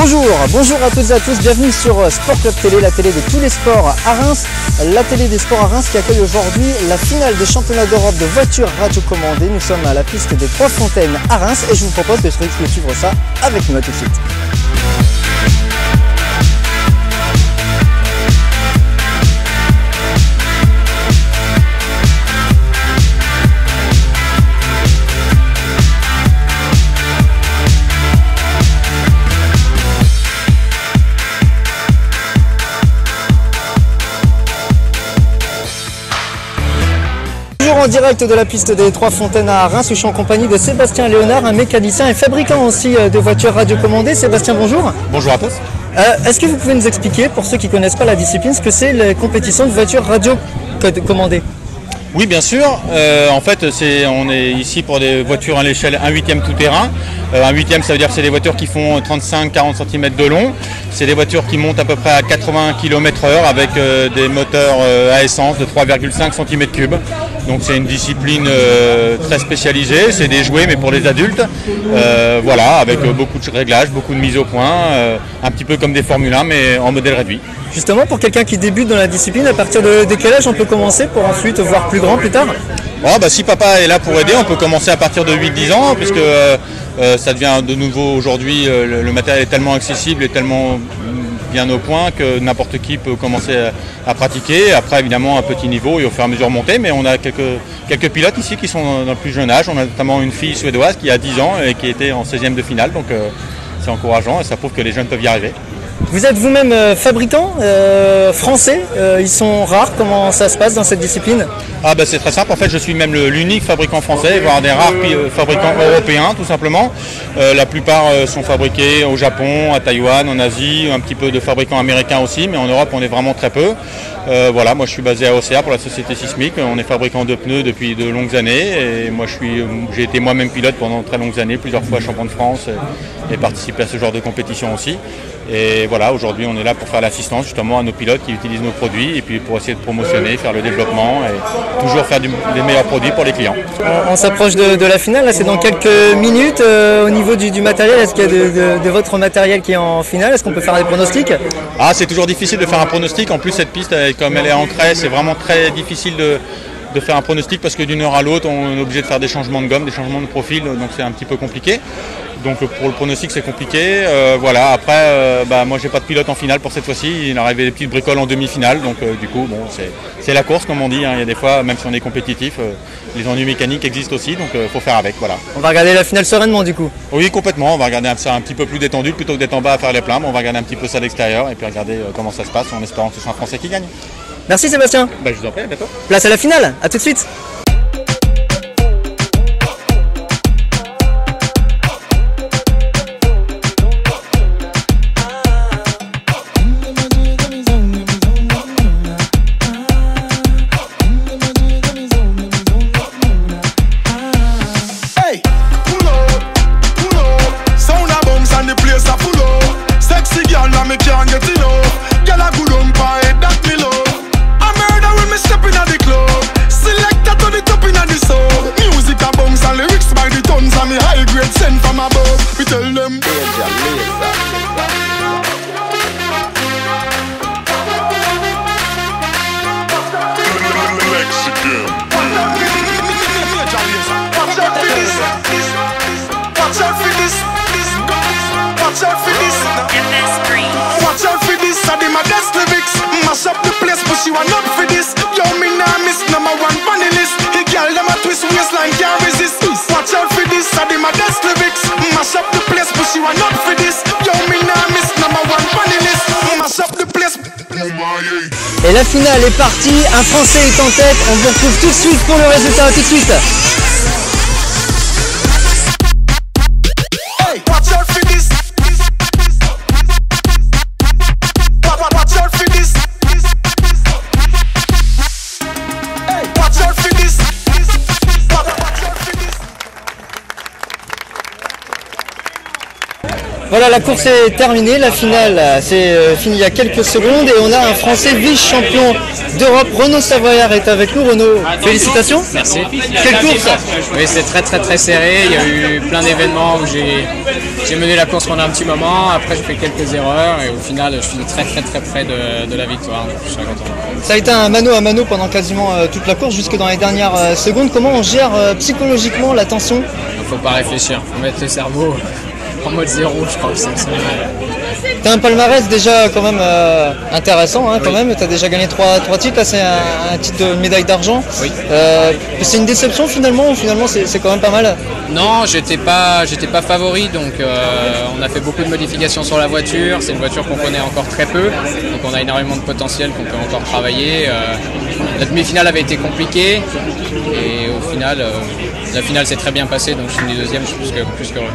Bonjour à toutes et à tous, bienvenue sur Sport Club Télé, la télé de tous les sports à Reims, la télé des sports à Reims qui accueille aujourd'hui la finale des championnats d'Europe de voitures radiocommandées. Nous sommes à la piste des Trois Fontaines à Reims et je vous propose de suivre ça avec nous. À tout de suite. En direct de la piste des Trois Fontaines à Reims où je suis en compagnie de Sébastien Léonard, un mécanicien et fabricant aussi de voitures radiocommandées. Sébastien, bonjour. Bonjour à tous. Est-ce que vous pouvez nous expliquer, pour ceux qui ne connaissent pas la discipline, ce que c'est la compétition de voitures radiocommandées? Oui, bien sûr. En fait, on est ici pour des voitures à l'échelle 1/8 tout-terrain. 1/8, ça veut dire que c'est des voitures qui font 35-40 cm de long. C'est des voitures qui montent à peu près à 80 km/h avec des moteurs à essence de 3,5 cm3. Donc c'est une discipline très spécialisée. C'est des jouets, mais pour les adultes. Voilà, avec beaucoup de réglages, beaucoup de mise au point. Un petit peu comme des Formule 1, mais en modèle réduit. Justement, pour quelqu'un qui débute dans la discipline, à partir de quel âge on peut commencer pour ensuite voir plus grand plus tard? Si papa est là pour aider, on peut commencer à partir de 8-10 ans, puisque ça devient de nouveau aujourd'hui, le matériel est tellement accessible et tellement bien au point que n'importe qui peut commencer à pratiquer. Après, évidemment, à petit niveau et au fur et à mesure monter, mais on a quelques pilotes ici qui sont dans le plus jeune âge. On a notamment une fille suédoise qui a 10 ans et qui était en 16e de finale, donc c'est encourageant et ça prouve que les jeunes peuvent y arriver. Vous êtes vous-même fabricant français, ils sont rares, comment ça se passe dans cette discipline? C'est très simple, en fait je suis même l'unique fabricant français, voire des rares fabricants européens tout simplement. La plupart sont fabriqués au Japon, à Taïwan, en Asie, un petit peu de fabricants américains aussi, mais en Europe on est vraiment très peu. Voilà, moi je suis basé à Auxerre pour la société Sismic, on est fabricant de pneus depuis de longues années et moi j'ai été moi-même pilote pendant très longues années, plusieurs fois champion de France et participé à ce genre de compétition aussi. Et voilà, aujourd'hui on est là pour faire l'assistance justement à nos pilotes qui utilisent nos produits et puis pour essayer de promotionner, faire le développement et toujours faire des meilleurs produits pour les clients. On s'approche de la finale, là c'est dans quelques minutes. Au niveau du matériel, est-ce qu'il y a de votre matériel qui est en finale? Est-ce qu'on peut faire des pronostics? C'est toujours difficile de faire un pronostic, en plus cette piste comme elle est ancrée, c'est vraiment très difficile de faire un pronostic parce que d'une heure à l'autre on est obligé de faire des changements de gomme, des changements de profil, donc c'est un petit peu compliqué. Donc pour le pronostic c'est compliqué. Voilà, après moi j'ai pas de pilote en finale pour cette fois-ci, il arrivait des petites bricoles en demi-finale, donc du coup bon c'est la course comme on dit, hein. Il y a des fois, même si on est compétitif, les ennuis mécaniques existent aussi, donc faut faire avec, voilà. On va regarder la finale sereinement du coup? Oui, complètement, on va regarder ça un petit peu plus détendu plutôt que d'être en bas à faire les pleins, on va regarder un petit peu ça à l'extérieur et puis regarder comment ça se passe en espérant que ce soit un Français qui gagne. Merci Sébastien. Je vous en prie, à bientôt. Place à la finale, à tout de suite. Et la finale est partie, un Français est en tête, on vous retrouve tout de suite pour le résultat, tout de suite. Voilà, la course est terminée, la finale c'est fini il y a quelques secondes et on a un Français vice-champion d'Europe. Renaud Savoyard est avec nous. Renaud, félicitations. Merci. Quelle course? Oui, c'est très serré. Il y a eu plein d'événements où j'ai mené la course pendant un petit moment. Après, j'ai fait quelques erreurs et au final, je finis très près de la victoire. Donc, je suis très content. Ça a été un mano à mano pendant quasiment toute la course, jusque dans les dernières secondes. Comment on gère psychologiquement la tension? Il ne faut pas réfléchir. Il faut mettre le cerveau en mode zéro, je crois que c'est ça. T'as un palmarès déjà quand même intéressant, hein, quand même. T'as déjà gagné 3 titres, là c'est un titre de médaille d'argent. Oui. C'est une déception finalement ou finalement c'est quand même pas mal? Non, j'étais pas favori, donc on a fait beaucoup de modifications sur la voiture. C'est une voiture qu'on connaît encore très peu, donc on a énormément de potentiel qu'on peut encore travailler. La demi-finale avait été compliquée et au final, la finale s'est très bien passée, donc je suis deuxième, je suis plus qu'heureux.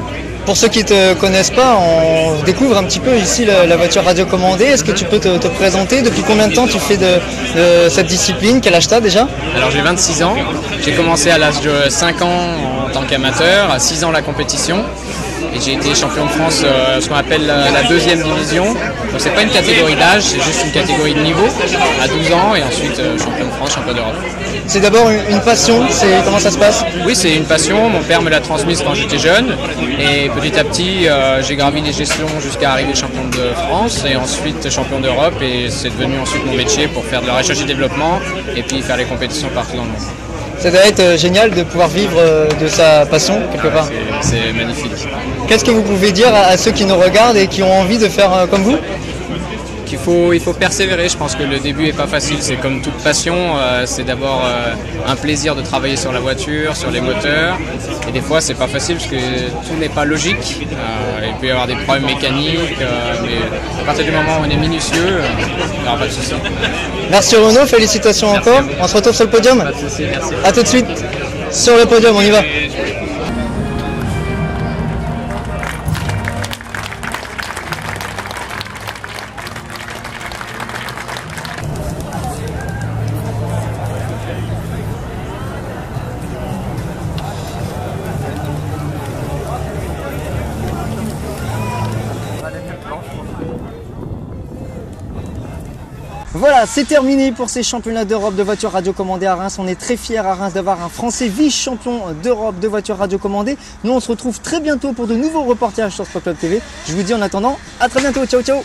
Pour ceux qui ne te connaissent pas, on découvre un petit peu ici la voiture radiocommandée. Est-ce que tu peux te présenter? Depuis combien de temps tu fais de cette discipline? Quel âge t'as déjà? Alors j'ai 26 ans, j'ai commencé à l'âge de 5 ans en tant qu'amateur, à 6 ans la compétition. Et j'ai été champion de France, ce qu'on appelle la deuxième division. Donc c'est pas une catégorie d'âge, c'est juste une catégorie de niveau, à 12 ans et ensuite champion de France, champion d'Europe. C'est d'abord une passion, comment ça se passe? Oui, c'est une passion, mon père me l'a transmise quand j'étais jeune et petit à petit j'ai gravi les échelons jusqu'à arriver champion de France et ensuite champion d'Europe et c'est devenu ensuite mon métier pour faire de la recherche et développement et puis faire les compétitions partout dans le monde. Ça doit être génial de pouvoir vivre de sa passion quelque part. C'est magnifique. Qu'est-ce que vous pouvez dire à ceux qui nous regardent et qui ont envie de faire comme vous? Il faut persévérer, je pense que le début n'est pas facile, c'est comme toute passion, c'est d'abord un plaisir de travailler sur la voiture, sur les moteurs, et des fois c'est pas facile parce que tout n'est pas logique, il peut y avoir des problèmes mécaniques, mais à partir du moment où on est minutieux, il n'y aura pas de souci. Merci Renaud, félicitations encore, on se retrouve sur le podium. Pas de souci, merci. A tout de suite sur le podium, on y va. Voilà, c'est terminé pour ces championnats d'Europe de voitures radiocommandées à Reims. On est très fiers à Reims d'avoir un Français vice-champion d'Europe de voitures radiocommandées. Nous, on se retrouve très bientôt pour de nouveaux reportages sur Sport Club TV. Je vous dis en attendant, à très bientôt. Ciao, ciao.